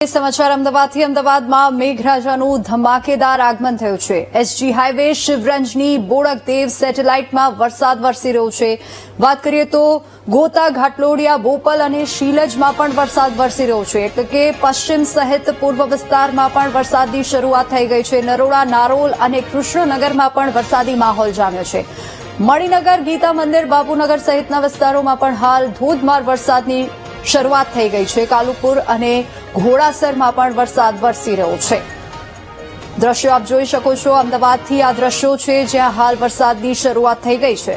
સમાચાર અમદાવાદથી અમદાવાદમાં મેઘરાજાનું ધમાકેદાર આગમન થયું છે। એસજી હાઈવે શિવરંજની બોડકદેવ સેટેલાઇટમાં વરસાદ વરસી રહ્યો છે। વાત કરીએ તો ગોતા, ઘાટલોડિયા, બોપલ અને શીલજમાં પણ વરસાદ વરસી રહ્યો છે, એટલે કે પશ્ચિમ સહિત પૂર્વ વિસ્તારમાં પણ વરસાદની શરૂઆત થઈ ગઈ છે। નરોડા, નારોલ અને કૃષ્ણનગરમાં પણ વરસાદી માહોલ જામ્યો છે। મણિનગર, ગીતા મંદિર, બાપુનગર સહિતના વિસ્તારોમાં પણ હાલ ધોધમાર વરસાદની શરૂઆત થઈ ગઈ છે। કાલુપુર અને ઘોડાસરમાં પણ વરસાદ વરસી રહ્યો છે। દ્રશ્યો આપ જોઈ શકો છો, અમદાવાદથી આ દ્રશ્યો છે જ્યાં હાલ વરસાદની શરૂઆત થઈ ગઈ છે।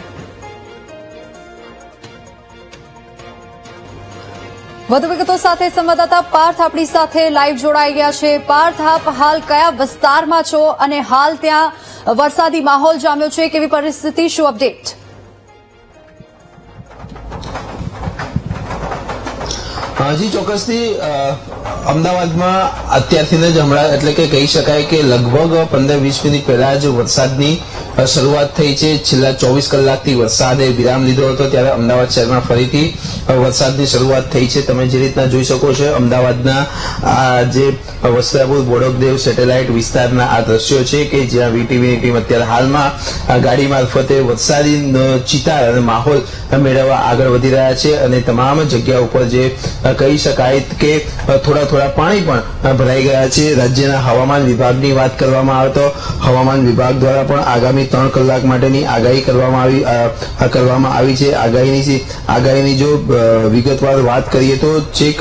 વધુ વિગતો સાથે સંવાદદાતા પાર્થ આપણી સાથે લાઈવ જોડાઈ ગયા છે। પાર્થ, આપ હાલ કયા વિસ્તારમાં છો અને હાલ ત્યાં વરસાદી માહોલ જામ્યો છે, કેવી પરિસ્થિતિ, શું અપડેટ? જી ચોક્કસથી અમદાવાદમાં અત્યારથી જ હમણાં એટલે કે કહી શકાય કે લગભગ 15-20 મિનિટ પહેલા જ વરસાદની શરૂઆત થઈ છે। છેલ્લા 24 કલાકથી વરસાદે વિરામ લીધો હતો, ત્યારે અમદાવાદ શહેરમાં ફરીથી વરસાદની શરૂઆત થઈ છે। તમે જે રીતના જોઈ શકો છો, અમદાવાદના આ જે વસ્ત્રાપુર બોડકદેવ સેટેલાઇટ વિસ્તારના આ દ્રશ્યો છે કે જ્યાં વીટીવીની ટીમ અત્યારે હાલમાં ગાડી મારફતે વરસાદી ચિતાર અને માહોલ મેળવવા આગળ વધી રહ્યા છે અને તમામ જગ્યા ઉપર જે કહી શકાય કે થોડા પાણી પણ ભરાઈ ગયા છે। રાજ્યના હવામાન વિભાગની વાત કરવામાં આવે તો હવામાન વિભાગ દ્વારા પણ આગામી 3 કલાક માટેની આગાહી કરવામાં આવી છે। આગાહીની જો વિગતવાર વાત કરીએ તો છેક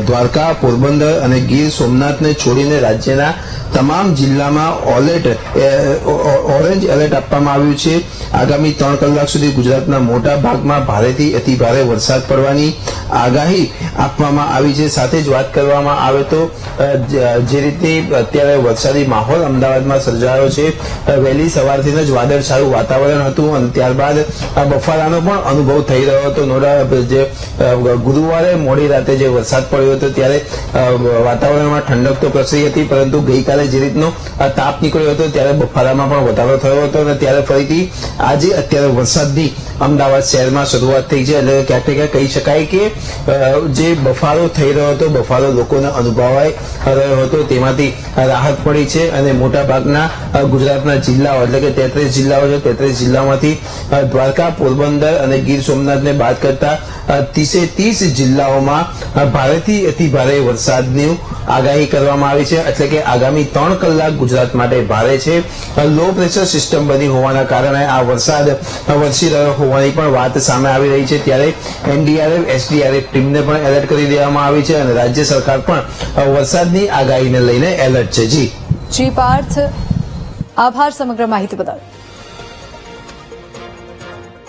દ્વારકા, પોરબંદર અને ગીર સોમનાથને છોડીને રાજ્યના તમામ જિલ્લામાં ઓરેન્જ એલર્ટ આપવામાં આવ્યું છે। આગામી 3 કલાક સુધી ગુજરાતના મોટા ભાગમાં ભારેથી અતિ ભારે વરસાદ પડવાની આગાહી આપવામાં આવી છે। સાથે જ વાત કરવામાં આવે તો જે રીતની અત્યારે વરસાદી માહોલ અમદાવાદમાં સર્જાયો છે, વહેલી સવારથી જ વાદળછાયું વાતાવરણ હતું અને ત્યારબાદ બફારાનો પણ અનુભવ થઈ રહ્યો હતો। નોડા જે ગુરુવારે મોડી રાતે જે વરસાદ પડ્યો હતો ત્યારે વાતાવરણમાં ઠંડક તો પ્રસરી હતી, પરંતુ ગઈકાલે જે રીતનો તાપ નીકળ્યો હતો ત્યારે બફારામાં પણ વધારો થયો હતો અને ત્યારે ફરીથી આજે અત્યારે વરસાદની અમદાવાદ શહેરમાં શરૂઆત થઈ છે। એટલે ક્યાંક ને ક્યાંક કહી શકાય કે જે બફારો થઈ રહ્યો હતો, બફારો લોકોને અનુભવાઈ રહ્યો હતો, તેમાંથી રાહત પડી છે અને મોટા ભાગના ગુજરાતના જિલ્લાઓ એટલે કે 33 જિલ્લાઓ છે, 33 જિલ્લાઓમાંથી દ્વારકા, પોરબંદર અને ગીર સોમનાથને બાદ કરતા 30 જિલ્લાઓમાં ભારેથી અતિ ભારે વરસાદની આગાહી કરવામાં આવી છે। એટલે કે આગામી 3 કલાક ગુજરાત માટે ભારે છે। લો પ્રેશર સિસ્ટમ બની હોવાના કારણે આ વરસાદ વરસી રહ્યો હોવાની પણ વાત સામે આવી રહી છે। ત્યારે એનડીઆરએફ, એસડીઆરએફ ટીમને પણ એલર્ટ કરી દેવામાં આવી છે અને રાજ્ય સરકાર પણ વરસાદની આગાહીને લઈને એલર્ટ છે। જી પાર્થ, આભાર સમગ્ર માહિતી બદલ।